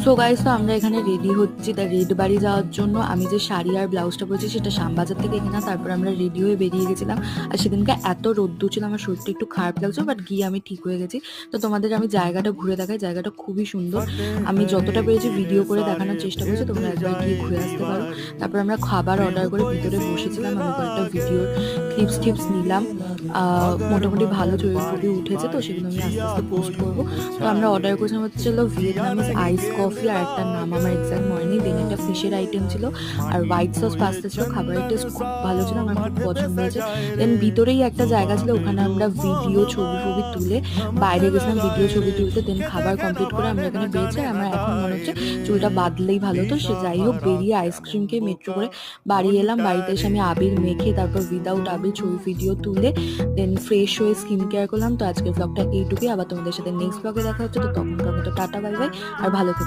So guys, তো আমরা এখানে রেডি হচ্ছি তাই রেড বাড়ি যাওয়ার জন্য। আমি যে শাড়ি আর ব্লাউজটা পরেছি সেটা শ্যামবাজার থেকে কেনা। তারপর আমরা রেডি হয়ে বেরিয়ে গেছিলাম। আর সেদিনকে এত রোদ্দুর ছিল, আমার শরীরটা একটু খারাপ লাগছিল, বাট গিয়ে আমি ঠিক হয়ে গেছি। তো তোমাদের আমি জায়গাটা ঘুরে দেখাই, জায়গাটা খুবই সুন্দর। আমি যতটা পেরেছি ভিডিও করে দেখানোর চেষ্টা করছি, তোমরা একবার গিয়ে ঘুরে আসতে পারো। তারপর আমরা খাবার অর্ডার করে ভিতরে বসেছিলাম, আমি কয়েকটা ভিডিও ক্লিপস নিলাম। মোটামুটি ভালো ছবি উঠেছে, তো সেগুলো আমি আস্তে আস্তে পোস্ট করবো। তো আমরা অর্ডার করেছিলাম হচ্ছিল ভিয়েতনামিজ আইস কফি, আর একটা নাম আমার এক্সাক্ট মনে নেই। দেন একটা ফিশের আইটেম ছিল, আর হোয়াইট সস পাস্তা ছিল। খাবারের টেস্ট খুব ভালো ছিল, আমার খুব পছন্দ হয়েছে। দেন ভিতরেই একটা জায়গা ছিল, ওখানে আমরা ভিডিও ছবি তুলে বাইরে গেছিলাম ভিডিও ছবি তুলতে। দেন খাবার কমপ্লিট করে আমরা এখানে বেরিয়েছি। আমার এখন মনে হচ্ছে চুলটা বাঁধলেই ভালো হতো। সে যাই হোক, বেরিয়ে আইসক্রিম খেয়ে মেট্রো করে বাড়ি এলাম। বাড়িতে এসে আমি আবির মেখে তারপর উইদাউট আবির ছবি ভিডিও তুলে দেন ফ্রেশ হয়ে স্কিন কেয়ার করলাম। তো আজকের ব্লগটা এইটুকুই, আবার তোমাদের সাথে নেক্সট ব্লগে দেখা হচ্ছে। তো তখনকার মতো টাটা, বাই বাই, আর ভালো থেকো।